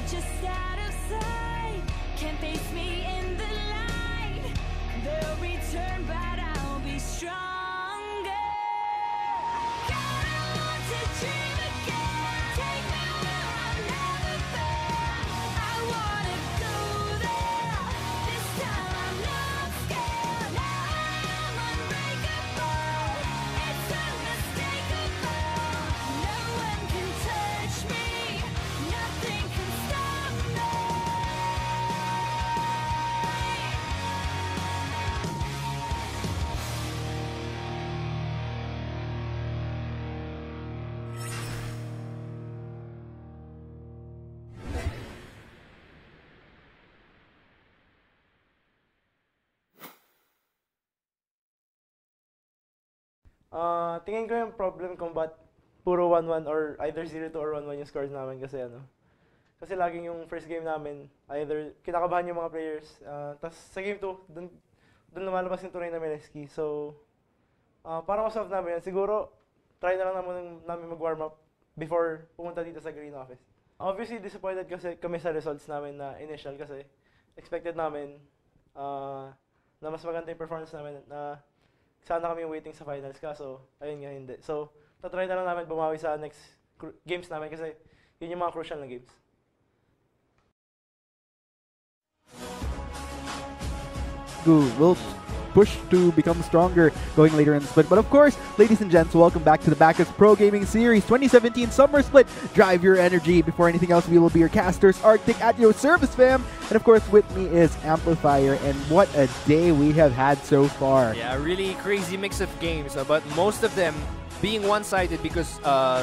just out of sight. Can't face me in the light. They'll return, but I'll be stronger. Gotta want to dream again. Take me where I've never been. I wanna go there. This time I'm not scared. Now I'm unbreakable. It's unmistakable. No one can touch me. Nothing can stop me. Tingin ko yung problem kung ba't puro 1-1 or either 0-2 or 1-1 yung scores namin kasi kasi laging yung first game namin, either kinakabahan yung mga players, tapos sa game 2, dun lumalabas yung tunay na MSK. So, para ma-solve namin yan, siguro, try na lang namin mag-warm up before pumunta dito sa Garena office. Obviously, disappointed kasi kami sa results namin na initial kasi expected namin na mas maganda yung performance namin na sana kami waiting sa finals kaso ayun nga hindi. So, tatry na lang namin bumawi sa next games namin kasi yun yung mga crucial na games. Will push to become stronger going later in the split. But of course, ladies and gents, welcome back to the Bacchus Pro Gaming Series 2017 Summer Split. Drive your energy. Before anything else, we will be your casters, Arctic at your service, fam. And of course, with me is Amplifier. And what a day we have had so far. Yeah, a really crazy mix of games, but most of them being one-sided because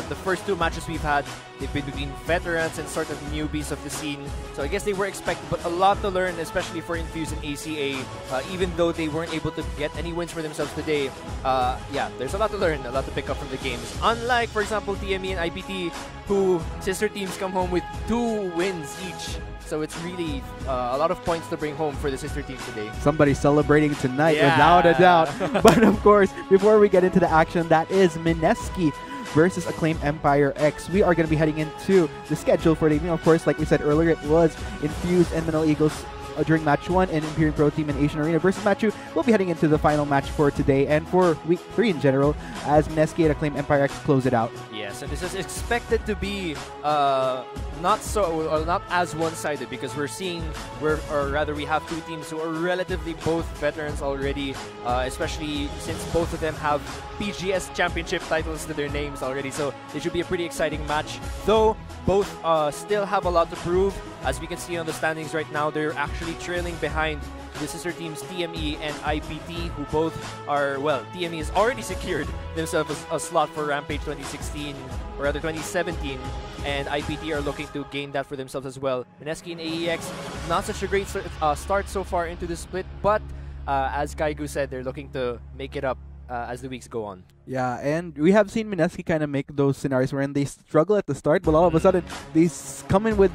the first two matches we've had, they've been between veterans and sort of newbies of the scene. So I guess they were expected, but a lot to learn, especially for Infuse and ACA. Even though they weren't able to get any wins for themselves today, yeah, there's a lot to learn, a lot to pick up from the games. Unlike, for example, TME and IPT, who sister teams come home with 2 wins each. So it's really a lot of points to bring home for the sister team today. Somebody celebrating tonight, without a doubt. But of course, before we get into the action, that is MSK versus Acclaim Empire X. We are going to be heading into the schedule for the evening. Of course, like we said earlier, it was Infused and Manila Eagles during match 1 and Imperial Pro Team and Asian Arena versus match 2. We'll be heading into the final match for today and for week 3 in general as MSK and Acclaim Empire X close it out. Yes, and this is expected to be not as one-sided because we have 2 teams who are relatively both veterans already, especially since both of them have PGS championship titles to their names already. So it should be a pretty exciting match, though both still have a lot to prove. As we can see on the standings right now, they're actually trailing behind the sister teams TME and IPT, who both are, well, TME has already secured themselves a slot for Rampage 2016, or rather 2017, and IPT are looking to gain that for themselves as well. MSK and AEX, not such a great start so far into the split, but as Kaigu said, they're looking to make it up as the weeks go on. Yeah, and we have seen MSK kind of make those scenarios wherein they struggle at the start, but all of a sudden they come in with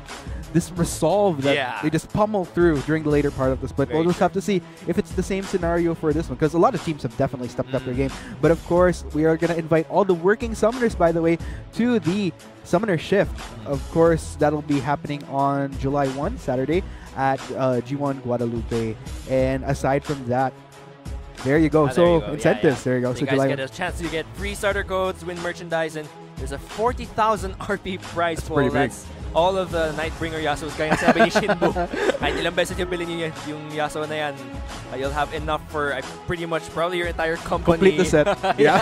this resolve that they just pummel through during the later part of the split. We'll just have to see if it's the same scenario for this one, because a lot of teams have definitely stepped up their game. But of course, we are going to invite all the working summoners, by the way, to the Summoner Shift. Of course, that'll be happening on July 1, Saturday, at G1 Guadalupe. And aside from that, there you go. So incentives, there you go. So you guys July get a chance to get free starter codes, win merchandise, and there's a 40,000 RP prize pool. That's all of the Nightbringer Yasuos, gaya ng sabi ni Shinbu. Kahit ilang beses yung bilhin niyo yung Yasuo na yan, you'll have enough for pretty much probably your entire company. Complete the set. Yeah.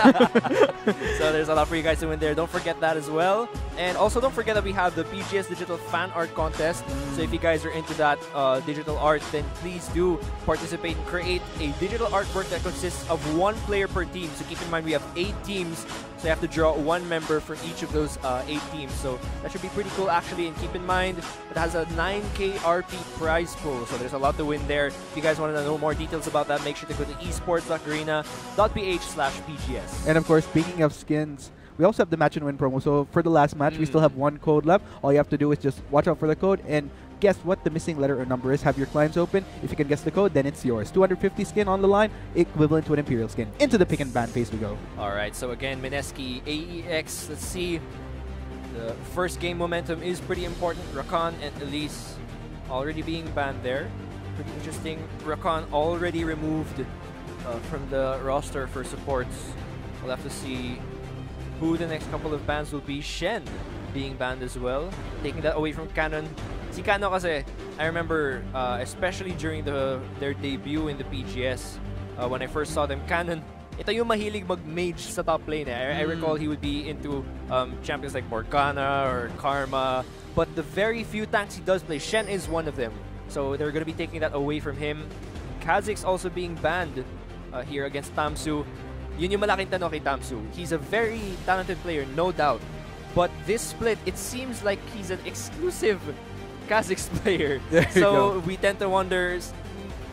So there's a lot for you guys to win there. Don't forget that as well. And also don't forget that we have the PGS Digital Fan Art Contest. So if you guys are into that digital art, then please do participate and create a digital artwork that consists of 1 player per team. So keep in mind we have 8 teams. So you have to draw 1 member from each of those 8 teams. So that should be pretty cool actually. And keep in mind, it has a 9K RP prize pool. So there's a lot to win there. If you guys want to know more details about that, make sure to go to esports.garena.ph/PGS. And of course, speaking of skins, we also have the match and win promo. So for the last match, we still have 1 code left. All you have to do is just watch out for the code and guess what the missing letter or number is. Have your clients open. If you can guess the code, then it's yours. 250 skin on the line, equivalent to an Imperial skin. Into the pick and ban phase we go. Alright, so again, MSK, AEX, let's see. The first game momentum is pretty important. Rakan and Elise already being banned there. Pretty interesting. Rakan already removed from the roster for supports. We'll have to see who the next couple of bans will be. Shen being banned as well, taking that away from Canon. Si Kano kasi, I remember, especially during their debut in the PGS, when I first saw them, Canon, ito yung mahilig mag-mage sa top lane. I recall he would be into champions like Morgana or Karma, but the very few tanks he does play, Shen is one of them. So they're going to be taking that away from him. Kha'Zix also being banned here against Tamsu. Yun yung malaking tanong kay Tamsu. He's a very talented player, no doubt. But this split, it seems like he's an exclusive Kha'Zix player. So we tend to wonder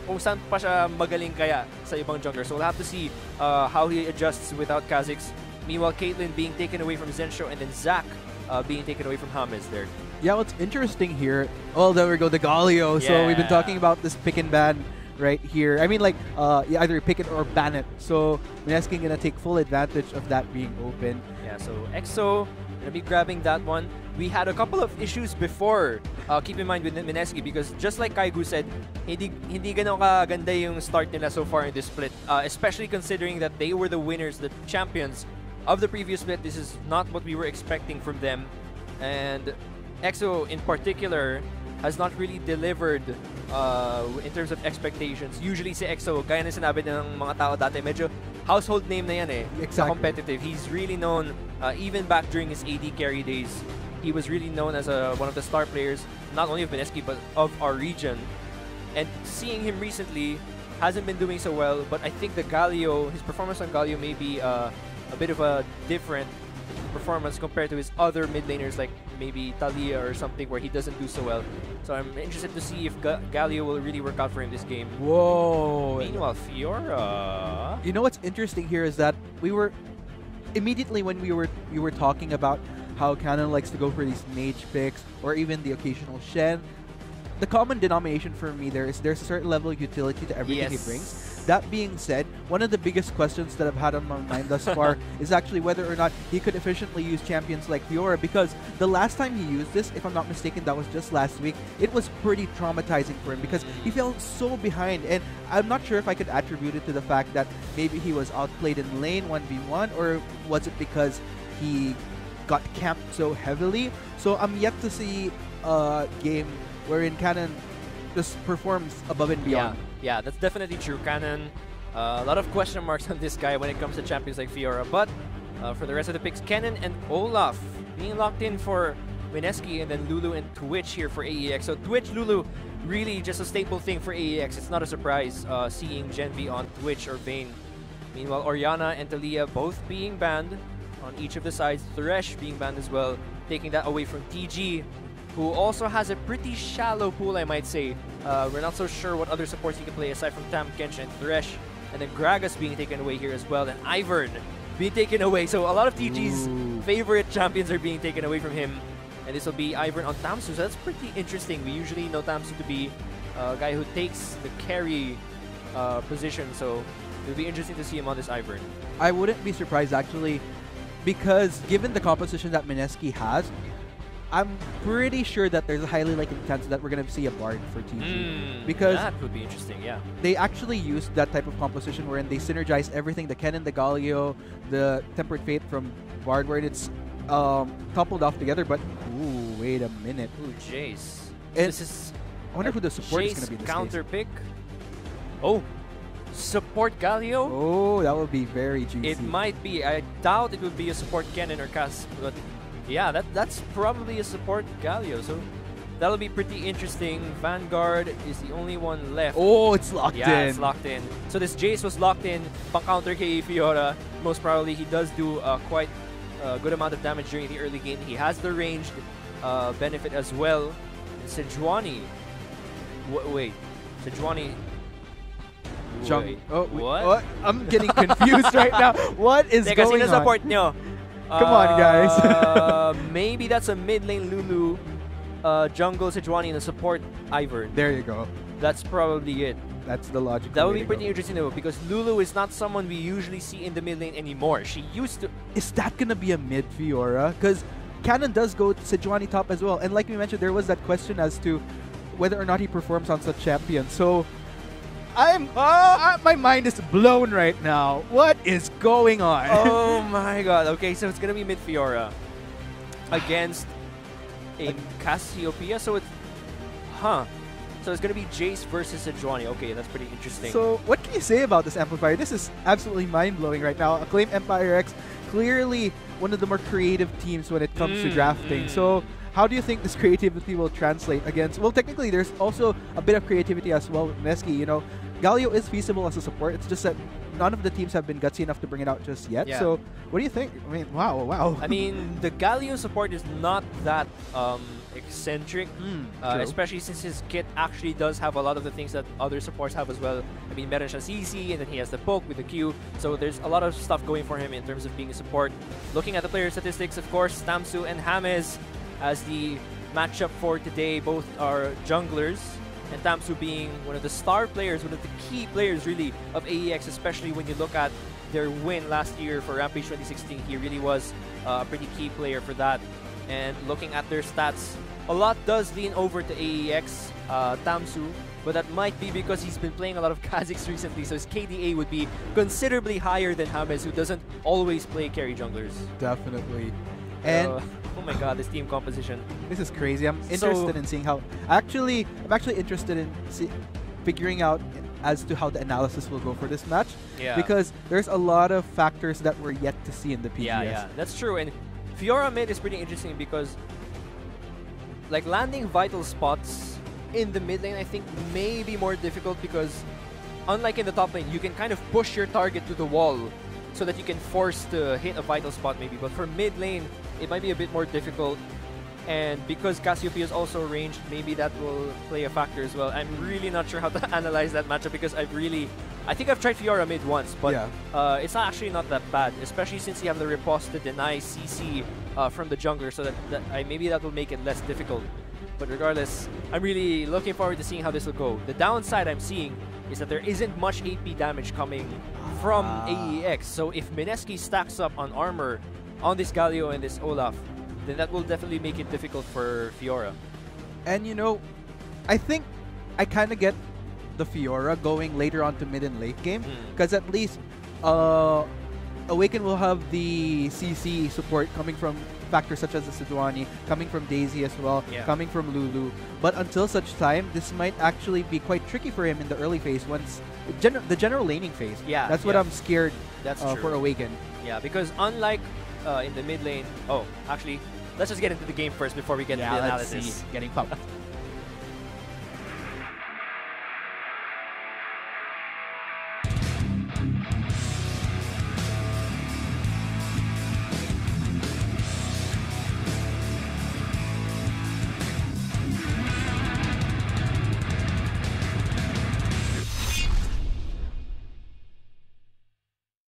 kung saan pa siya magaling kaya sa ibang jungler. So we'll have to see how he adjusts without Kha'Zix. Meanwhile, Caitlyn being taken away from Zensho, and then Zac being taken away from James there. Yeah, what's interesting here, oh, there we go, the Galio. Yeah. So we've been talking about this pick and ban right here. I mean, like, you either pick it or ban it. So MSK gonna take full advantage of that being open. Yeah, so EXO gonna be grabbing that one. We had a couple of issues before, keep in mind with MSK, because just like Kaigu said, hindi ganun kaganda yung start nila so far in this split, especially considering that they were the winners, the champions of the previous split. This is not what we were expecting from them, and EXO in particular has not really delivered in terms of expectations. Usually si EXO, gaya na sinabi ng mga tao dati, medyo household name na yan eh. Exactly. Competitive. He's really known, even back during his AD carry days, he was really known as one of the star players, not only of MSK, but of our region. And seeing him recently, hasn't been doing so well, but I think the Galio, his performance on Galio may be a bit of a different performance compared to his other mid laners like maybe Talia or something where he doesn't do so well. So I'm interested to see if Galio will really work out for him this game. Whoa! Meanwhile, Fiora... You know what's interesting here is that we were... Immediately when we were talking about how Canon likes to go for these mage picks or even the occasional Shen, the common denomination for me there's a certain level of utility to everything he brings. That being said, one of the biggest questions that I've had on my mind thus far is actually whether or not he could efficiently use champions like Fiora, because the last time he used this, if I'm not mistaken, that was just last week, it was pretty traumatizing for him because he fell so behind, and I'm not sure if I could attribute it to the fact that maybe he was outplayed in lane 1v1, or was it because he got camped so heavily. So I'm yet to see a game wherein Canon just performs above and beyond. Yeah, that's definitely true. Canon, a lot of question marks on this guy when it comes to champions like Fiora. But for the rest of the picks, Kennen and Olaf being locked in for Mineski, and then Lulu and Twitch here for AEX. So Twitch, Lulu, really just a staple thing for AEX. It's not a surprise seeing Gen V on Twitch or Vayne. Meanwhile, Orianna and Talia both being banned on each of the sides. Thresh being banned as well, taking that away from TG, who also has a pretty shallow pool, I might say. We're not so sure what other supports he can play aside from Tam, Kench, and Thresh. And then Gragas being taken away here as well, and Ivern being taken away. So a lot of TG's favorite champions are being taken away from him. And this will be Ivern on Tamsu, so that's pretty interesting. We usually know Tamsu to be a guy who takes the carry position, so it'll be interesting to see him on this Ivern. I wouldn't be surprised actually, because given the composition that Mineski has, I'm pretty sure that there's a highly likely chance that we're going to see a Bard for TG. Because that would be interesting, yeah. They actually used that type of composition wherein they synergize everything, the Kennen, the Galio, the Tempered Fate from Bard, where it's coupled off together. But, ooh, wait a minute. Ooh, Jace. This is... I wonder who the support is going to be this counter case. pick. Oh, support Galio? Oh, that would be very juicy. It might be. I doubt it would be a support Kennen or Cass, but yeah, that's probably a support Galio, so that'll be pretty interesting. Vanguard is the only one left. Oh, it's locked in. Yeah, it's locked in. So this Jace was locked in, pang-counter kay Fiora. Most probably, he does do quite a good amount of damage during the early game. He has the ranged benefit as well. Sejuani. Wait. Sejuani. Wait. Oh, what? I'm getting confused right now. What is going on? Support nyo. Come on, guys. Maybe that's a mid lane Lulu, jungle Sejuani, and a support Ivern. There you go. That's probably it. That's the logic. That would be pretty interesting though, because Lulu is not someone we usually see in the mid lane anymore. She used to. Is that gonna be a mid Fiora? Because Cannon does go to Sejuani top as well. And like we mentioned, there was that question as to whether or not he performs on such champion. So my mind is blown right now. What is going on? Oh my god. Okay, so it's gonna be mid Fiora against a Cassiopeia. So it's So it's gonna be Jace versus Sejuani. Okay, that's pretty interesting. So what can you say about this Amplifier? This is absolutely mind blowing right now. Acclaim Empire X, clearly one of the more creative teams when it comes to drafting. So how do you think this creativity will translate against? Well, technically, there's also a bit of creativity as well with MSK. You know, Galio is feasible as a support. It's just that none of the teams have been gutsy enough to bring it out just yet. Yeah. So what do you think? I mean, wow. I mean, the Galio support is not that eccentric, especially since his kit actually does have a lot of the things that other supports have as well. I mean, meron siya CC, and then he has the poke with the Q, so there's a lot of stuff going for him in terms of being a support. Looking at the player statistics, of course, Tamsu and James as the matchup for today. Both are junglers, and Tamsu being one of the star players, one of the key players really of AEX, especially when you look at their win last year for Rampage 2016. He really was a pretty key player for that. And looking at their stats, a lot does lean over to AEX, Tamsu, but that might be because he's been playing a lot of Kha'Zix recently, so his KDA would be considerably higher than James, who doesn't always play carry junglers. Definitely. And oh my god, this team composition. This is crazy. I'm interested in seeing how... I'm actually interested in figuring out as to how the analysis will go for this match. Yeah. Because there's a lot of factors that we're yet to see in the PGS. Yeah, that's true. And Fiora mid is pretty interesting because like landing vital spots in the mid lane, I think may be more difficult because unlike in the top lane, you can kind of push your target to the wall so that you can force to hit a vital spot maybe. But for mid lane, it might be a bit more difficult. And because Cassiopeia is also ranged, maybe that will play a factor as well. I'm really not sure how to analyze that matchup because I think I've tried Fiora mid once, but it's actually not that bad, especially since you have the riposte to deny CC from the jungler, so that maybe that will make it less difficult. But regardless, I'm really looking forward to seeing how this will go. The downside I'm seeing is that there isn't much AP damage coming from AEX, so if Mineski stacks up on armor on this Galio and this Olaf, then that will definitely make it difficult for Fiora. And you know, I think I kind of get the Fiora going later on to mid and late game, because at least Awaken will have the CC support coming from factors such as the Sejuani, coming from Daisy as well, coming from Lulu. But until such time, this might actually be quite tricky for him in the early phase, once the general laning phase. Yeah, that's what I'm scared for Awaken. Yeah, because unlike in the mid lane, actually, let's just get into the game first before we get into the analysis. Let's see. Getting pumped.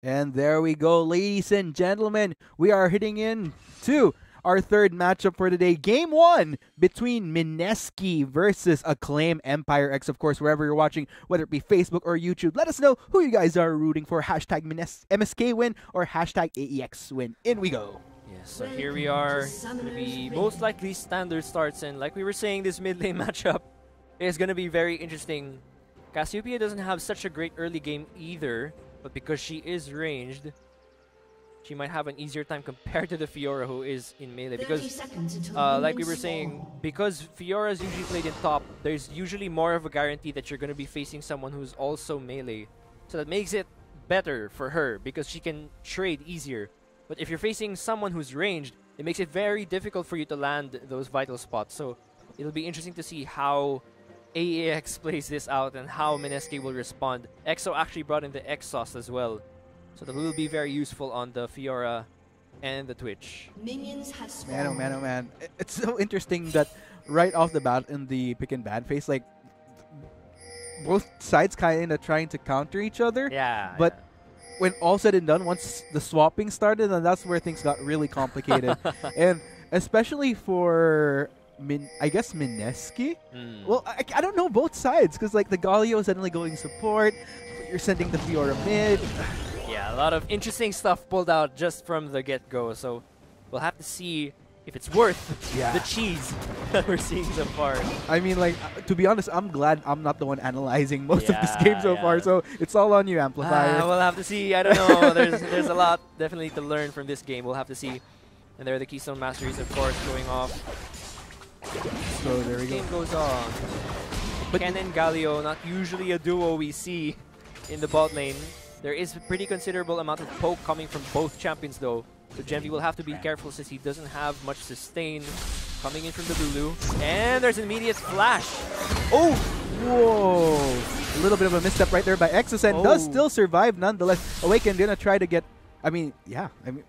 And there we go, ladies and gentlemen. We are hitting into our third matchup for today. Game 1 between Mineski versus Acclaim Empire X. Of course, wherever you're watching, whether it be Facebook or YouTube, let us know who you guys are rooting for. Hashtag MSK win or hashtag AEX win. In we go. Yes, so here we are. It's going to be most likely standard starts. And like we were saying, this mid lane matchup is going to be very interesting. Cassiopeia doesn't have such a great early game either. But because she is ranged, she might have an easier time compared to the Fiora, who is in melee. Because, like we were saying, because Fiora is usually played in top, there's usually more of a guarantee that you're going to be facing someone who's also melee. So that makes it better for her, because she can trade easier. But if you're facing someone who's ranged, it makes it very difficult for you to land those vital spots. So it'll be interesting to see how AEX plays this out and how Mineski will respond. EXO actually brought in the Exhaust as well, so that will be very useful on the Fiora and the Twitch. Man, oh man, oh man. It's so interesting that right off the bat in the pick and ban phase, like, both sides kind of trying to counter each other. Yeah. But when all said and done, once the swapping started, and that's where things got really complicated. And especially for I guess Mineski? Well, I don't know both sides, because like the Galio is suddenly going support, you're sending the Fiora mid. Yeah, a lot of interesting stuff pulled out just from the get-go, so we'll have to see if it's worth Yeah. the cheese that we're seeing so far. I mean, like, to be honest, I'm glad I'm not the one analyzing most of this Yeah, game so yeah. far, so it's all on you, Amplifier. We'll have to see. I don't know. There's a lot definitely to learn from this game. We'll have to see. And there are the Keystone Masteries, of course, going off. So there we go. Game goes on. But Ken and Galio, not usually a duo we see in the bot lane. There is a pretty considerable amount of poke coming from both champions, though. So Genvi will have to be careful since he doesn't have much sustain coming in from the Lulu. And there's an immediate flash. Oh! Whoa! A little bit of a misstep right there by Exosen. Does still survive nonetheless. Awaken gonna try to get... I mean, yeah. I mean,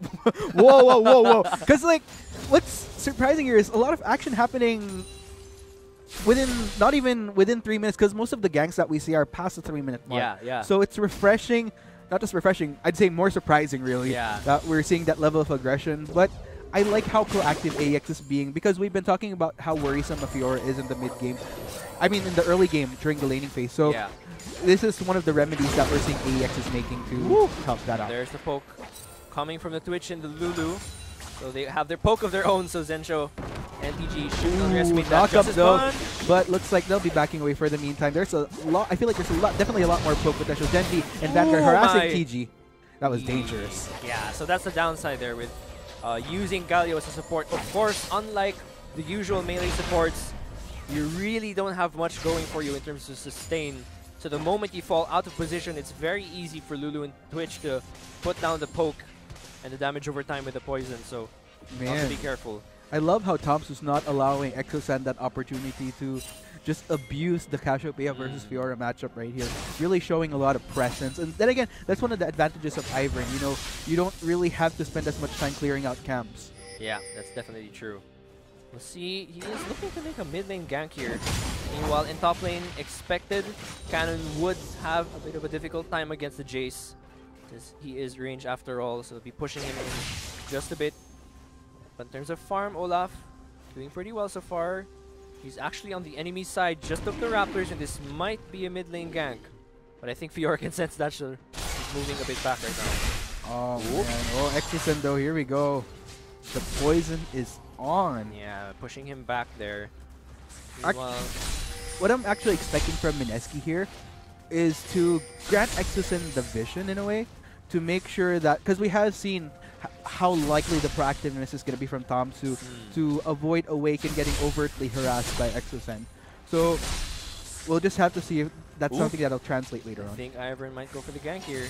whoa, whoa, whoa, whoa. Because, like, what's surprising here is a lot of action happening within, not even within 3 minutes, because most of the ganks that we see are past the 3-minute mark. Yeah, yeah. So it's refreshing. Not just refreshing, I'd say more surprising, really, Yeah. that we're seeing that level of aggression. But I like how proactive AEX is being, because we've been talking about how worrisome a Fiora is in the mid game. I mean, in the early game during the laning phase. So yeah. this is one of the remedies that we're seeing AEX is making to help that out. There's the poke coming from the Twitch and the Lulu. So they have their poke of their own, so Zensho and TG shouldn't underestimate that knock up just as though, much. but looks like they'll be backing away for the meantime. There's a lot. I feel like there's a lot, definitely a lot more poke potential. Genvi and Vanguard harassing my. TG. That was dangerous. Yeah, so that's the downside there with using Galio as a support. Of course, unlike the usual melee supports, you really don't have much going for you in terms of sustain. So the moment you fall out of position, it's very easy for Lulu and Twitch to put down the poke and the damage over time with the poison. So have to be careful. I love how Tom's not allowing Exosan that opportunity to just abuse the Cassiopeia versus Fiora matchup right here. Really showing a lot of presence. And then again, that's one of the advantages of Ivern. You know, you don't really have to spend as much time clearing out camps. Yeah, that's definitely true. We'll see. He is looking to make a mid lane gank here. Meanwhile, in top lane, expected, Cannon would have a bit of a difficult time against the Jace, because he is range after all, so they'll be pushing him in just a bit. But in terms of farm, Olaf doing pretty well so far. He's actually on the enemy side just of the Raptors, and this might be a mid lane gank. But I think Fiora can sense that, so he's moving a bit back right now. Oh, man. Oh, Exosan though, here we go. The poison is on. Yeah, pushing him back there. What I'm actually expecting from Mineski here is to grant Exosan the vision in a way, to make sure that, because we have seen how likely the proactiveness is going to be from Tomsu to avoid Awaken getting overtly harassed by Exosan. So we'll just have to see if that's something that'll translate later on. I think Ivern might go for the gank here.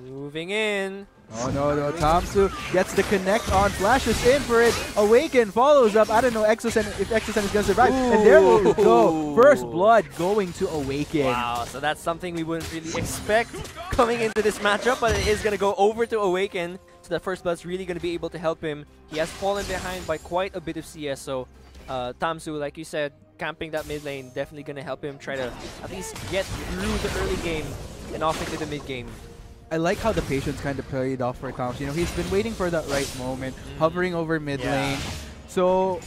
Moving in. Oh no, Tomsu gets the connect on, flashes in for it. Awaken follows up. I don't know if Exosan is going to survive. And there we go. First blood going to Awaken. Wow, so that's something we wouldn't really expect coming into this matchup, but it is going to go over to Awaken. So that first blood's really going to be able to help him. He has fallen behind by quite a bit of CS, so Tamsu, like you said, camping that mid lane, definitely going to help him try to at least get through the early game and off into the mid game. I like how the patience kind of played off for Tom's. You know, he's been waiting for that right moment, hovering over mid lane. So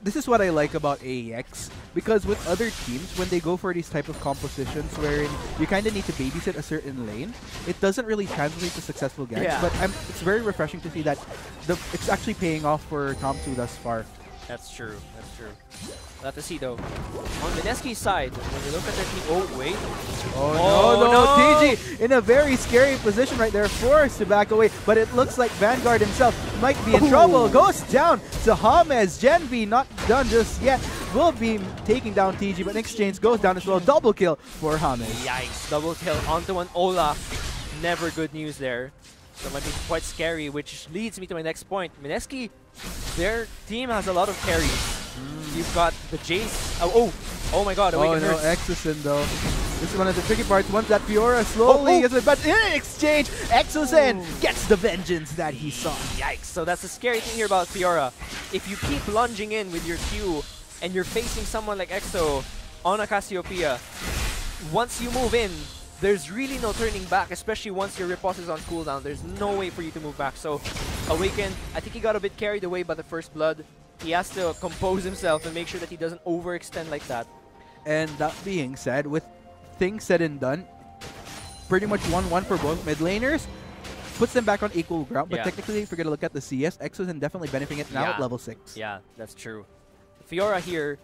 this is what I like about AEX, because with other teams, when they go for these type of compositions wherein you kind of need to babysit a certain lane, it doesn't really translate to successful ganks. Yeah. But it's very refreshing to see that it's actually paying off for Tomsu thus far. That's true. That's true. We'll have to see though. On Mineski's side, when you look at their team, oh wait. Oh no, TG in a very scary position right there, forced to back away, but it looks like Vanguard himself might be in trouble. Goes down to James. Genvi not done just yet. Will be taking down TG, but in exchange goes down as well. Double kill for James. Yikes, double kill onto an Olaf. Never good news there. So it might be quite scary, which leads me to my next point. Mineski, their team has a lot of carries. You've got the Jace. Oh my god, Awaken hurts. Exosan though. This is one of the tricky parts. Once that Fiora slowly gets it, but in exchange, Exosan gets the vengeance that he sought. Yikes. So that's the scary thing here about Fiora. If you keep lunging in with your Q and you're facing someone like Exo on a Cassiopeia, once you move in, there's really no turning back, especially once your riposte is on cooldown. There's no way for you to move back. So Awaken, I think he got a bit carried away by the first blood. He has to compose himself and make sure that he doesn't overextend like that. And that being said, with things said and done, pretty much 1-1 for both mid laners. puts them back on equal ground. But Yeah. technically, if you're going to look at the CS, X was definitely benefiting it now Yeah. at level 6. Yeah, that's true. Fiora here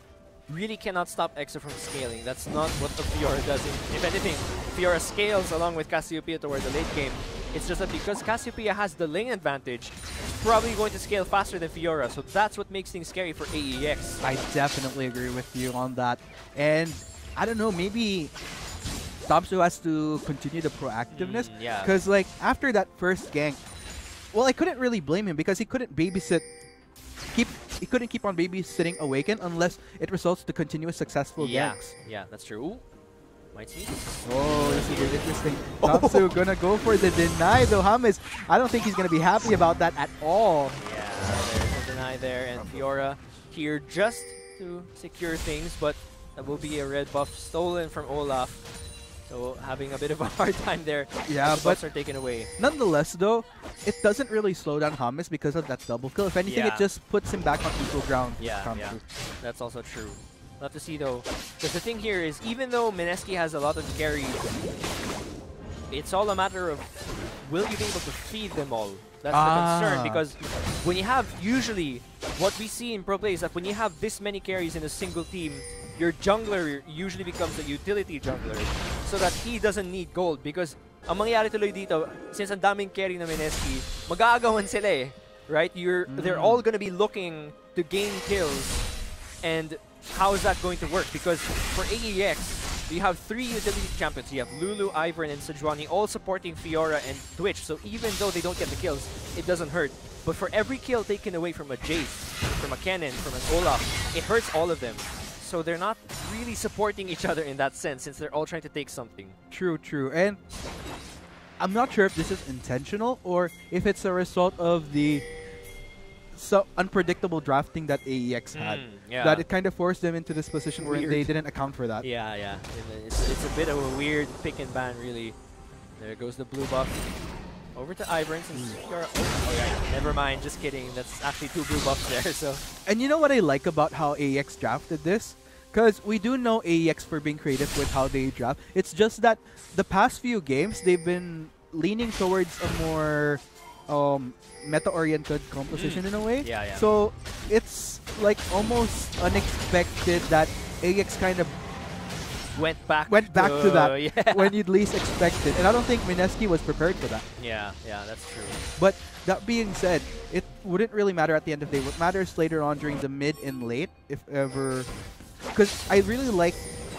really cannot stop Exo from scaling. That's not what the Fiora does. If anything, Fiora scales along with Cassiopeia toward the late game. It's just that because Cassiopeia has the lane advantage, it's probably going to scale faster than Fiora. So that's what makes things scary for AEX. I definitely agree with you on that. And I don't know, maybe Thompson has to continue the proactiveness. Yeah. Because like after that first gank, well, I couldn't really blame him because he couldn't babysit. He couldn't keep on babysitting Awaken unless it results to continuous successful ganks. Yeah, that's true. Ooh. Might see. Oh, this is interesting. Thompson gonna go for the deny though. James, I don't think he's gonna be happy about that at all. Yeah, there's a deny there, and Fiora here just to secure things, but that will be a red buff stolen from Olaf. So having a bit of a hard time there. Yeah, the but buffs are taken away. Nonetheless, though, it doesn't really slow down James because of that double kill. If anything, Yeah. it just puts him back on equal ground. with Yeah, Thompson. that's also true. We'll have to see though, because the thing here is, even though MSK has a lot of carry, it's all a matter of will you be able to feed them all? That's the concern, because when you have, usually, what we see in pro play is that when you have this many carries in a single team, your jungler usually becomes a utility jungler so that he doesn't need gold, because ang mangyayari tuloy dito, since ang daming carry na MSK, mag-aagawan sila eh, right? They're all gonna be looking to gain kills, and how is that going to work? Because for AEX, you have 3 utility champions. You have Lulu, Ivern, and Sejuani all supporting Fiora and Twitch. So even though they don't get the kills, it doesn't hurt. But for every kill taken away from a Jace, from a Kennen, from an Olaf, it hurts all of them. So they're not really supporting each other in that sense, since they're all trying to take something. True, true. And I'm not sure if this is intentional or if it's a result of the unpredictable drafting that AEX had. Yeah. That it kind of forced them into this position where Weird. they didn't account for that. Yeah, yeah. It's a bit of a weird pick and ban, really. There goes the blue buff. Over to Ivern since Fiora. Oh, yeah. Never mind, just kidding. That's actually 2 blue buffs there, so. And you know what I like about how AEX drafted this? Because we do know AEX for being creative with how they draft. It's just that the past few games, they've been leaning towards a more meta-oriented composition in a way. Yeah, yeah. So it's like almost unexpected that AEX kind of Went back to that yeah. when you'd least expect it. And I don't think MSK was prepared for that. Yeah, that's true. But that being said, it wouldn't really matter at the end of the day. What matters later on during the mid and late, if ever. Because I really like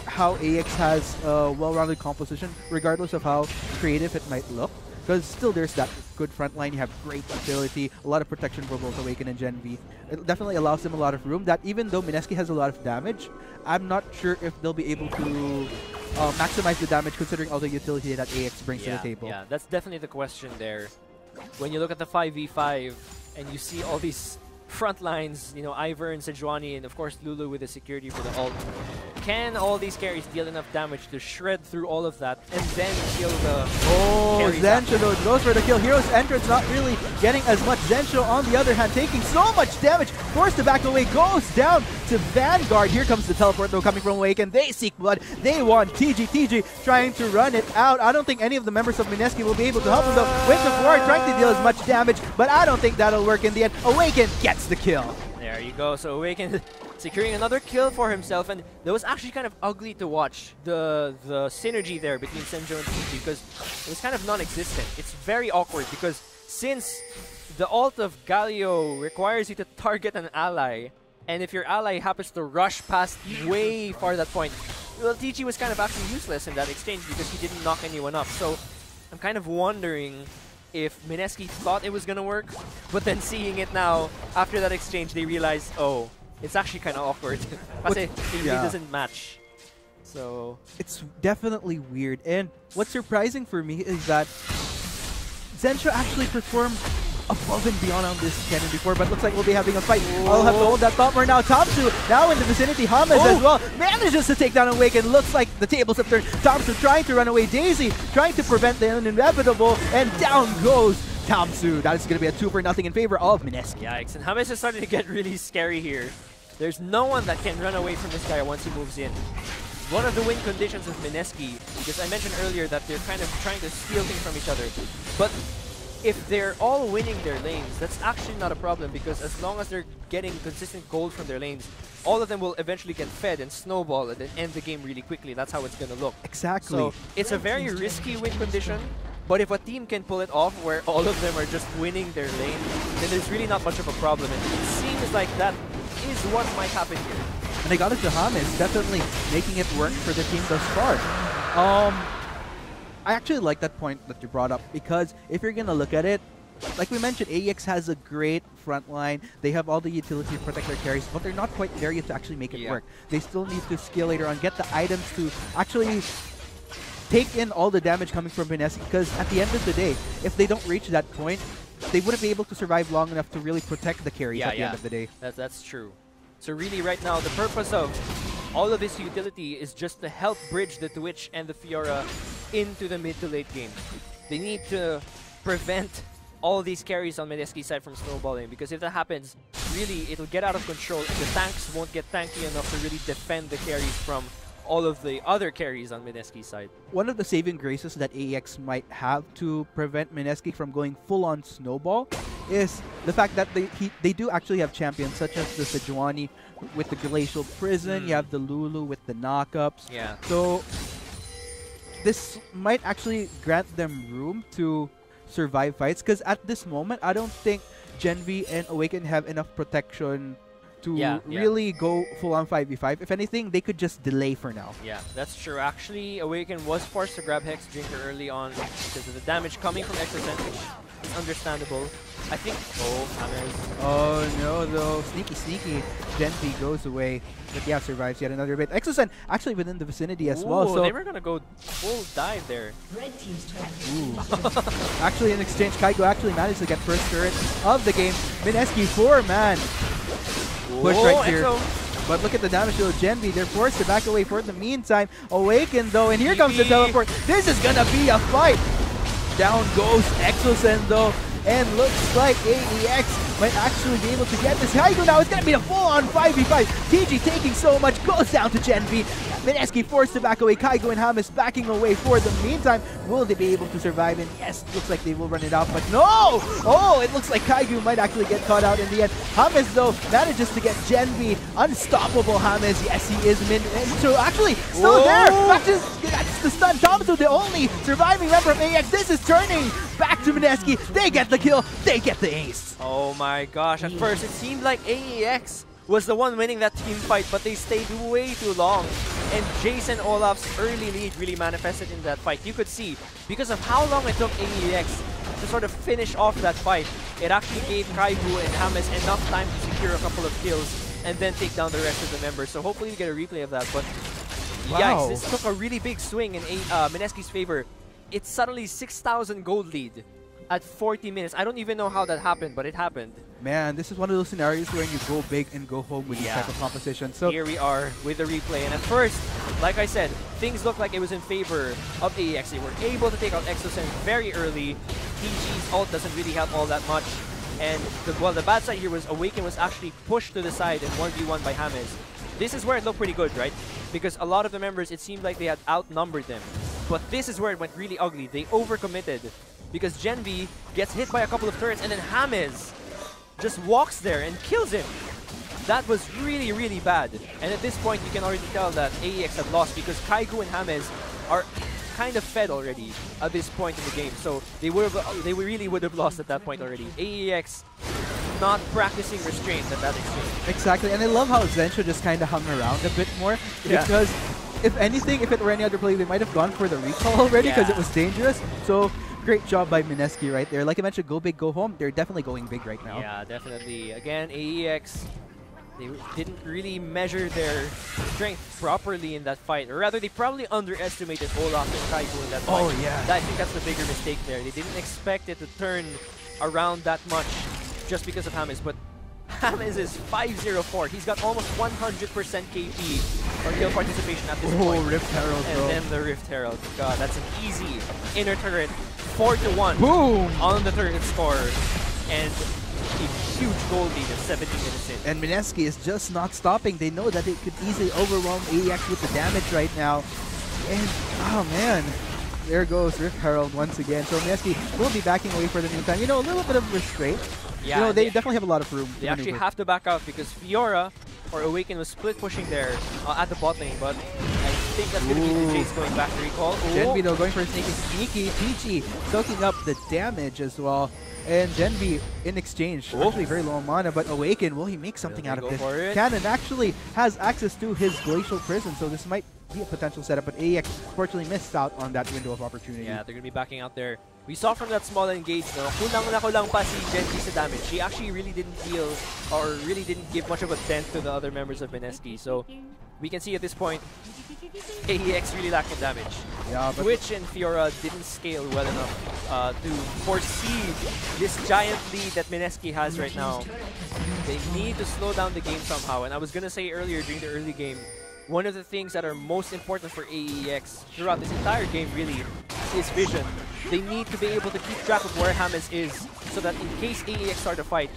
how AEX has a well-rounded composition, regardless of how creative it might look. Because still there's that good front line, you have great utility, a lot of protection for both Awaken and Gen V. It definitely allows them a lot of room that even though MSK has a lot of damage, I'm not sure if they'll be able to maximize the damage considering all the utility that AEX brings to the table. Yeah, that's definitely the question there. When you look at the 5v5 and you see all these front lines, you know, Ivern, Sejuani, and of course Lulu with the security for the ult. Can all these carries deal enough damage to shred through all of that and then kill the Zensho though goes for the kill. Hero's entrance not really getting as much. Zensho on the other hand taking so much damage, forced to back away, goes down to Vanguard. Here comes the teleport though coming from Awaken. They seek blood, they want TG trying to run it out. I don't think any of the members of MSK will be able to help him though. Winter Forward trying to deal as much damage, but I don't think that'll work in the end. Awaken gets the kill. There you go. So Awaken securing another kill for himself, and that was actually kind of ugly to watch, the synergy there between Senjo and TG, because it was kind of non-existent. It's very awkward because since the ult of Galio requires you to target an ally, and if your ally happens to rush past way far that point, well, TG was kind of actually useless in that exchange because he didn't knock anyone up. So I'm kind of wondering if MSK thought it was gonna work, but then seeing it now, after that exchange, they realized, oh, it's actually kind of awkward. Kasi it really doesn't match. So it's definitely weird. And what's surprising for me is that Zensho actually performed above and beyond on this cannon before, but looks like we'll be having a fight. I'll have to hold that thought more now. Thompson now in the vicinity. James as well manages to take down Awaken. Looks like the tables have turned. Thompson trying to run away. Daisy trying to prevent the inevitable, and down goes Thompson. That is going to be a 2-0 in favor of MSK. Yikes, and James is starting to get really scary here. There's no one that can run away from this guy once he moves in. One of the win conditions of MSK, because I mentioned earlier that they're kind of trying to steal things from each other, but if they're all winning their lanes, that's actually not a problem, because as long as they're getting consistent gold from their lanes, all of them will eventually get fed and snowball and then end the game really quickly. That's how it's going to look. Exactly. So it's a very risky win condition, but if a team can pull it off where all of them are just winning their lane, then there's really not much of a problem. And it seems like that is what might happen here. And they got it to James, definitely making it work for the team thus far. I actually like that point that you brought up, because if you're going to look at it, like we mentioned, AEX has a great front line. They have all the utility to protect their carries, but they're not quite there yet to actually make it work. They still need to skill later on, get the items to actually take in all the damage coming from MSK, because at the end of the day, if they don't reach that point, they wouldn't be able to survive long enough to really protect the carries at the end of the day. That's true. So really right now, the purpose of all of this utility is just to help bridge the Twitch and the Fiora into the mid to late game. They need to prevent all these carries on MSK's side from snowballing, because if that happens, really it'll get out of control and the tanks won't get tanky enough to really defend the carries from all of the other carries on MSK's side. One of the saving graces that AEX might have to prevent MSK from going full-on snowball is the fact that they do actually have champions such as the Sejuani with the Glacial Prison, you have the Lulu with the knockups. Yeah. So this might actually grant them room to survive fights, because at this moment, I don't think Gen V and Awaken have enough protection to really go full-on 5v5. If anything, they could just delay for now. Yeah, that's true. Actually, Awaken was forced to grab Hex Drinker early on because of the damage coming from Exocent, which is understandable. I think... Oh, Hammers. Oh no, though. Sneaky. Gen V goes away. But yeah, survives yet another bit. Exocent actually within the vicinity as well. So they were going to go full dive there. Red team's turret. Actually, in exchange, Kaigo actually managed to get first turret of the game. MSK 4-man. Push right here. But look at the damage to Gen V. They're forced to back away for the meantime. Awaken though, and here comes the teleport. This is gonna be a fight. Down goes Exocent though. And looks like AEX might actually be able to get this. Kaigo now, it's going to be a full-on 5v5. TG taking so much, goes down to Gen V. MSK forced to back away. Kaigo and James backing away for the meantime. Will they be able to survive? And yes, looks like they will run it out, but no! Oh, it looks like Kaigo might actually get caught out in the end. James, though, manages to get Gen V. Unstoppable James. Yes, he is mid. So actually, still there. That's the stun. Tomato, the only surviving member of AEX. This is turning back to MSK. They get the kill. They get the ace. Oh my gosh. At first, it seemed like AEX was the one winning that team fight, but they stayed way too long. And Jason Olaf's early lead really manifested in that fight. You could see, because of how long it took AEX to sort of finish off that fight, it actually gave Kaibu and James enough time to secure a couple of kills and then take down the rest of the members. So hopefully we get a replay of that. But yikes, this took a really big swing in MSK's favor. It's suddenly 6,000 gold lead at 40 minutes. I don't even know how that happened, but it happened. Man, this is one of those scenarios where you go big and go home with this type of composition. So here we are with the replay, and at first, like I said, things looked like it was in favor of AEX. They were able to take out Exocent very early. TG's ult doesn't really help all that much. And the bad side here was Awaken was actually pushed to the side and 1v1 by James. This is where it looked pretty good, right? Because a lot of the members, it seemed like they had outnumbered them. But this is where it went really ugly. They overcommitted because Gen V gets hit by a couple of turrets and then James just walks there and kills him. That was really, really bad. And at this point, you can already tell that AEX had lost because Kaigo and James are kind of fed already at this point in the game. So they really would have lost at that point already. AEX not practicing restraint at that extent. Exactly, and I love how Zensho just kind of hung around a bit more because if anything, if it were any other play, they might have gone for the recall already because it was dangerous. So great job by MSK right there. Like I mentioned, go big, go home. They're definitely going big right now. Yeah, definitely. Again, AEX, they didn't really measure their strength properly in that fight. Or rather, they probably underestimated Olaf and Kaigo in that fight. Oh, yeah. I think that's the bigger mistake there. They didn't expect it to turn around that much just because of James. But James is 504. He's got almost 100% KP or kill participation at this point. Oh, Rift Herald, and bro. then the Rift Herald. God, that's an easy inner turret. 4-1 Boom! on the turret score. And a huge goal lead of 17 minutes in. And MSK is just not stopping. They know that it could easily overwhelm AEX with the damage right now. And, oh man, there goes Rift Herald once again. So MSK will be backing away for the meantime. You know, a little bit of restraint. Yeah, you know, they definitely have a lot of room. They actually have to back out because Fiora or Awaken was split pushing there at the bot lane, but I think that's going to be the Jace going back to recall. Genvi though going for a sneaky. Peachy soaking up the damage as well. And Genvi in exchange, actually very low on mana, but Awaken, will he make something out of this? Cannon actually has access to his Glacial Prison, so this might be a potential setup, but AEX fortunately missed out on that window of opportunity. Yeah, they're going to be backing out there. We saw from that small engage, no, kulang na kulang pa si Genvi sa damage. She actually really didn't deal or really didn't give much of a dent to the other members of MSK. So we can see at this point, AEX really lacking damage. Yeah, but Twitch and Fiora didn't scale well enough to foresee this giant lead that MSK has right now. They need to slow down the game somehow. And I was going to say earlier during the early game, one of the things that are most important for AEX throughout this entire game really is vision. They need to be able to keep track of where James is so that in case AEX start a fight,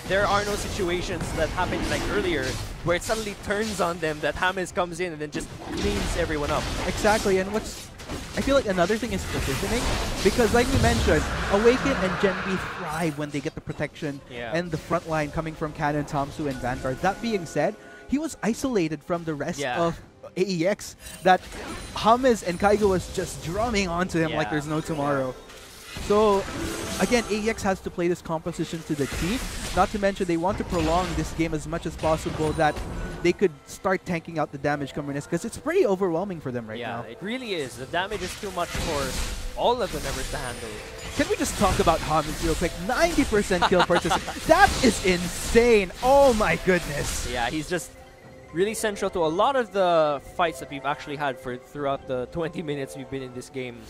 there are no situations that happened like earlier where it suddenly turns on them that James comes in and then just cleans everyone up. Exactly, and I feel like another thing is positioning, because like you mentioned, Awaken and Genvi thrive when they get the protection and the front line coming from Cannon, Tamsu, and Vanguard. That being said, he was isolated from the rest of AEX, that James and Kaigo was just drumming onto him like there's no tomorrow. So again, AEX has to play this composition to the teeth. Not to mention they want to prolong this game as much as possible, that they could start tanking out the damage coming in, because it's pretty overwhelming for them right now. Yeah, it really is. The damage is too much for all of the members to handle. Can we just talk about James real quick? 90% kill percentage. That is insane. Oh my goodness. Yeah, he's just really central to a lot of the fights that we've actually had throughout the 20 minutes we've been in this game.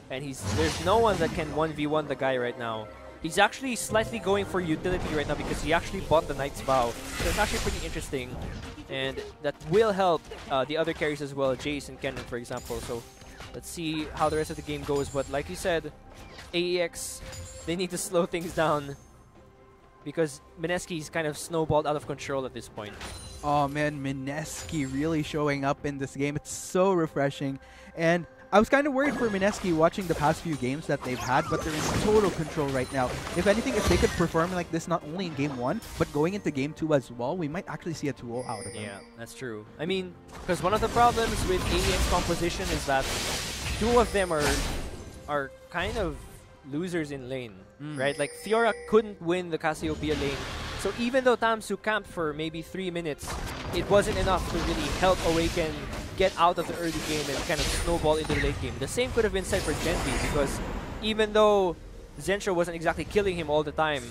And there's no one that can 1v1 the guy right now. He's actually slightly going for utility right now because he actually bought the Knight's Vow. So it's actually pretty interesting. And that will help the other carries as well, Jace and Kennen, for example. So let's see how the rest of the game goes. But like you said, AEX, they need to slow things down because MSK is kind of snowballed out of control at this point. Oh man, MSK really showing up in this game. It's so refreshing. And I was kind of worried for MSK watching the past few games that they've had, but they're in total control right now. If anything, if they could perform like this not only in Game 1, but going into Game 2 as well, we might actually see a 2-0 out of them. Yeah, that's true. I mean, because one of the problems with AEX composition is that two of them are kind of losers in lane, right? Like, Fiora couldn't win the Cassiopeia lane. So even though Tamsu camped for maybe 3 minutes, it wasn't enough to really help Awaken get out of the early game and kind of snowball into the late game. The same could have been said for Genvi, because even though Zensho wasn't exactly killing him all the time,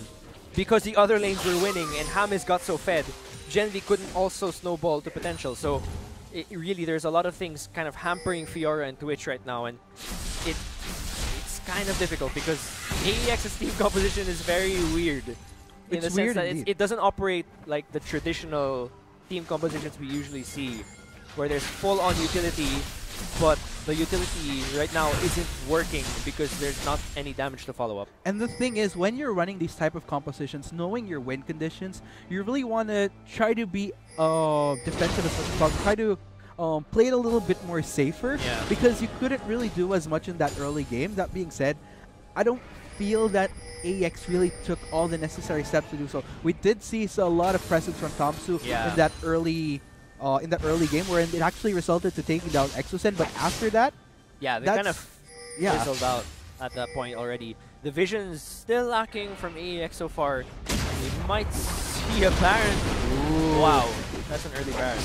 because the other lanes were winning and James got so fed, Genvi couldn't also snowball to potential. So really, there's a lot of things kind of hampering Fiora and Twitch right now, and it's kind of difficult because AEX's team composition is very weird. In the sense that it doesn't operate like the traditional team compositions we usually see, where there's full-on utility, but the utility right now isn't working because there's not any damage to follow up. And the thing is, when you're running these type of compositions, knowing your win conditions, you really want to try to be defensive as much as possible. Try to play it a little bit more safer, because you couldn't really do as much in that early game. That being said, I don't feel that AEX really took all the necessary steps to do so. We did see a lot of presence from Tamsu in that early game, where it actually resulted to taking down Exosen, but after that, they kind of fizzled out at that point already. The vision's still lacking from AEX so far. We might see a Baron. Ooh. Wow, that's an early Baron.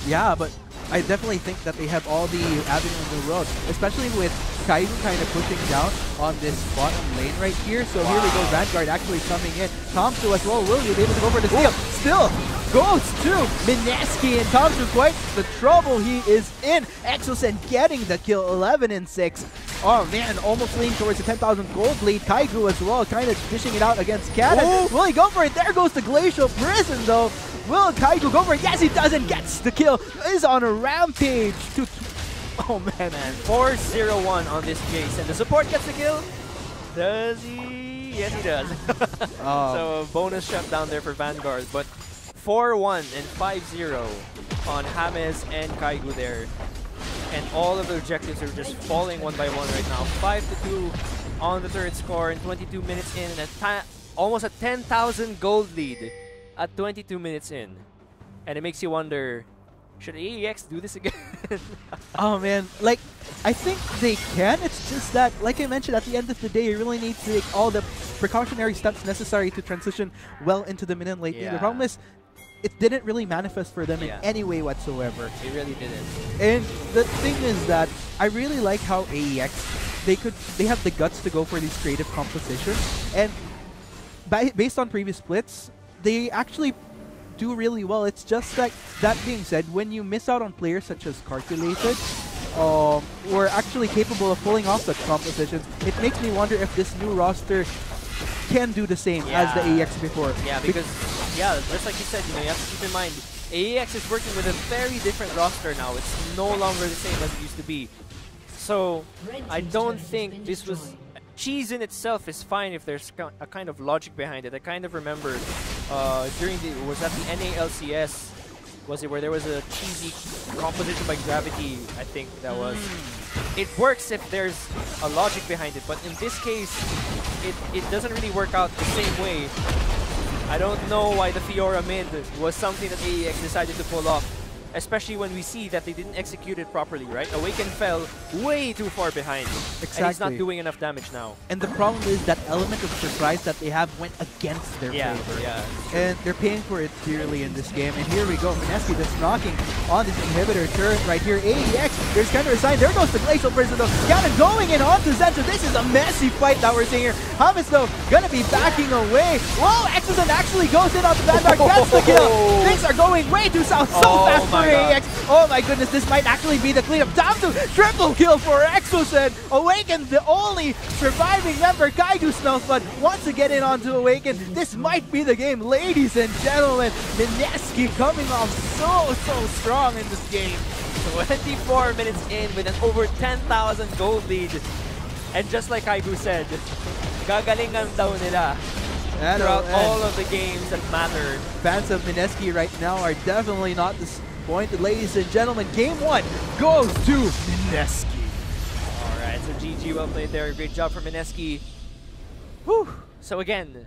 Yeah, but I definitely think that they have all the avenues in the world, especially with Kaido kind of pushing down on this bottom lane right here. So here we go, Vanguard actually coming in. Tamsu as well, will you be able to go for the steal? Still goes to MSK, and Tamsu quite the trouble he is in. Exosen getting the kill, 11 and 6. Oh man, almost leaning towards the 10,000 gold lead. Kaigo as well, kind of dishing it out against Cannon. Will he go for it? There goes the Glacial Prison though. Will Kaigo go for it? Yes, he does and gets the kill. Is on a rampage to... Oh man. 4-0-1 on this case, and the support gets the kill. Does he? Yes, he does. So a bonus shutdown there for Vanguard, but 4-1 and 5-0 on James and Kaigo there. and all of the objectives are just falling one by one right now. 5-2 on the third score and 22 minutes in, and almost a 10,000 gold lead at 22 minutes in. And it makes you wonder, should AEX do this again? Oh man, like, I think they can. It's just that, like I mentioned, at the end of the day, you really need to take all the precautionary steps necessary to transition well into the mid and late game. The problem is, it didn't really manifest for them in any way whatsoever. It really didn't. And the thing is that I really like how AEX, they have the guts to go for these creative compositions, and based on previous splits, they actually do really well. It's just like, that being said, when you miss out on players such as Calculated, who are actually capable of pulling off such compositions, it makes me wonder if this new roster can do the same as the AEX before. Yeah, because just like you said, you have to keep in mind, AEX is working with a very different roster now. It's no longer the same as it used to be. So I don't think this was... Cheese in itself is fine if there's a kind of logic behind it. I kind of remember during was that the NALCS, was it, where there was a cheesy composition by Gravity, I think that was. It works if there's a logic behind it, but in this case, it doesn't really work out the same way. I don't know why the Fiora mid was something that AEX decided to pull off. Especially when we see that they didn't execute it properly, right? Awaken fell way too far behind. Exactly. And he's not doing enough damage now. And the problem is that element of surprise that they have went against their favor. Yeah. And they're paying for it dearly in this game. And here we go. MSK just knocking on this inhibitor turret right here. AEX, there's counter assign. There goes the Glacial Prison though. Cannon going in onto Zentra. This is a messy fight that we're seeing here. Hamas though, gonna be backing away. Whoa, Exosun actually goes in on the Vanguard, gets the kill. Things are going way too south so fast for AEX. Oh my goodness, this might actually be the cleanup. Down to triple kill for Exosun. Awaken, the only surviving member. Kaigu smells blood, wants to get in onto Awaken. This might be the game, ladies and gentlemen. Mineski coming off so strong in this game. 24 minutes in with an over 10,000 gold lead. And just like Kaigu said, gagalingan daw nila throughout all of the games that matter. Fans of Mineski right now are definitely not disappointed. Ladies and gentlemen, game 1 goes to Mineski. Alright, so GG, well played there. Great job from Mineski. Whew. So again,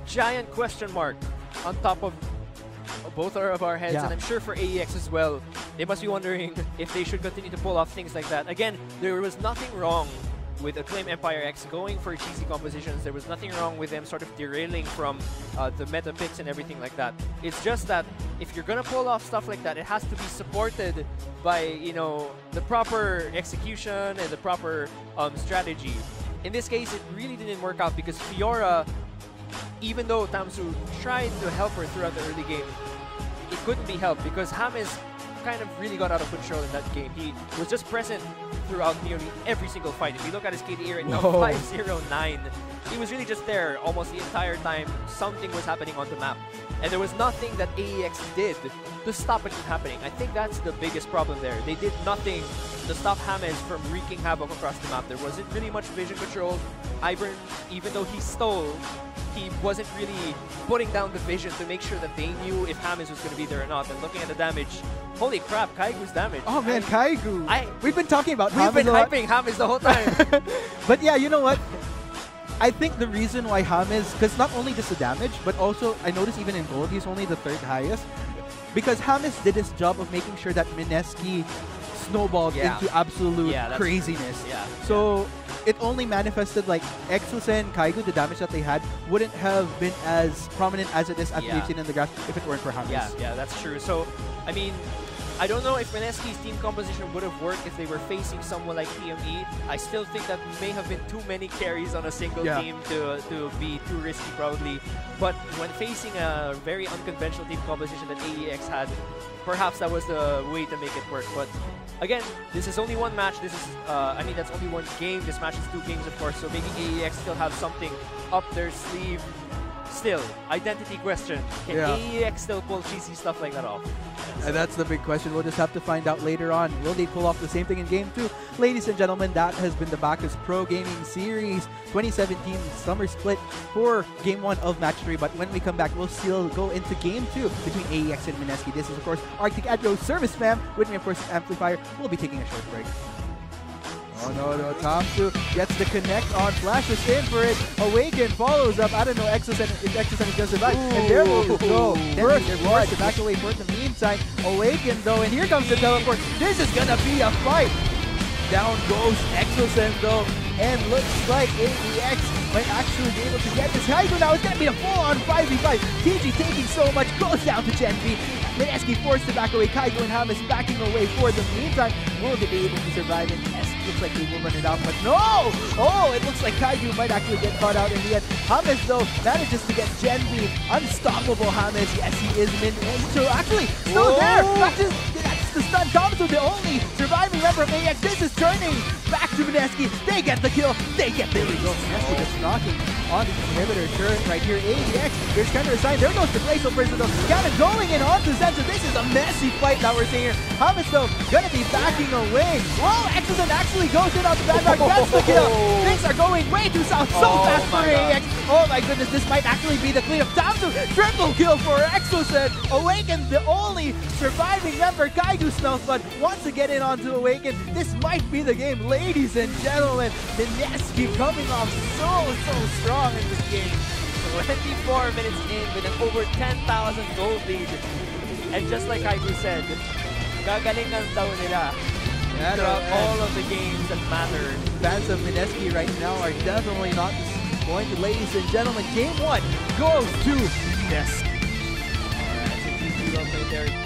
giant question mark on top of both of our heads, and I'm sure for AEX as well. They must be wondering if they should continue to pull off things like that. Again, there was nothing wrong with Acclaim Empire X going for cheesy compositions. There was nothing wrong with them sort of derailing from the meta picks and everything like that. It's just that if you're gonna pull off stuff like that, it has to be supported by, you know, the proper execution and the proper strategy. In this case, it really didn't work out because Fiora, even though Tamsu tried to help her throughout the early game, it couldn't be helped because James kind of really got out of control in that game. He was just present throughout nearly every single fight. If you look at his KDA right now, 509. He was really just there almost the entire time something was happening on the map. And there was nothing that AEX did to stop it from happening. I think that's the biggest problem there. They did nothing to stop James from wreaking havoc across the map. There wasn't really much vision control. Ivern, even though he stole, he wasn't really putting down the vision to make sure that they knew if James was going to be there or not. And looking at the damage, holy crap, Kaigu's damage. Oh man, Kaigu. We've been talking about James. We've been hyping James the whole time. But yeah, you know what? I think the reason why James, because not only just the damage, but also I noticed even in gold, he's only the 3rd highest. Because James did his job of making sure that Mineski snowballed into absolute craziness. So it only manifested like Exosun, Kaigu, the damage that they had wouldn't have been as prominent as it is as we've seen in the graph if it weren't for James. Yeah, that's true. So, I mean, I don't know if Mineski's team composition would have worked if they were facing someone like TME. I still think that may have been too many carries on a single team to be too risky probably. But when facing a very unconventional team composition that AEX had, perhaps that was the way to make it work. But again, this is only one match. This is, I mean, that's only one game. This match is 2 games, of course. So maybe AEX still have something up their sleeve. still, identity question. Can AEX still pull cheesy stuff like that off? And that's the big question. We'll just have to find out later on. Will they pull off the same thing in Game 2? Ladies and gentlemen, that has been the Bacchus Pro Gaming Series 2017 Summer Split for Game 1 of Match 3. But when we come back, we'll still go into Game 2 between AEX and MSK. This is, of course, Arctic Adro Service Spam. With me, of course, Amplifier. We'll be taking a short break. Oh no, Tamsu gets the connect on, flashes in for it. Awaken follows up. I don't know, Exosen is going to survive. And there will go. First, they're forced to back away for the meantime. Awaken though, and here comes the teleport. This is going to be a fight. Down goes Exosen though, and looks like AEX might actually be able to get this. Kaigo now is going to be a full-on 5v5. TG taking so much, goes down to Gen V. Mineski forced to back away. Kaigo and Hamas backing away for the meantime. Will they be able to survive? And yes, looks like they will run it out, but no! Oh, it looks like Kaigo might actually get caught out in the end. Hamas though manages to get Gen V. Unstoppable Hamas. Yes, he is min. So actually, still there. That's the stun. Thomaso, the only surviving member of AEX. This is turning back to Mineski. They get the kill. They get the kill. Mineski just knocking on the inhibitor turret right here. AEX, there's kind of a sign. There goes the Glacial Prison though. Kind of going in onto Sense. This is a messy fight that we're seeing here. Hamas though gonna be backing away. Whoa, Exosen actually goes in on the bandwagon. Gets the kill. Things are going way too south. So fast for AEX. Oh my goodness, this might actually be the cleanup. Tamsu, triple kill for Exosen. Awaken, the only surviving member. Kaigo smells, but wants to get in onto Awaken. This might be the game, ladies and gentlemen. Mineski coming off so strong in this game. 24 minutes in with an over 10,000 gold lead. And just like Kaigo said, gagalingan daw nila throughout all of the games that matter. Fans of Mineski right now are definitely not disappointed. Ladies and gentlemen, Game 1 goes to Mineski. Alright, so GG up right there.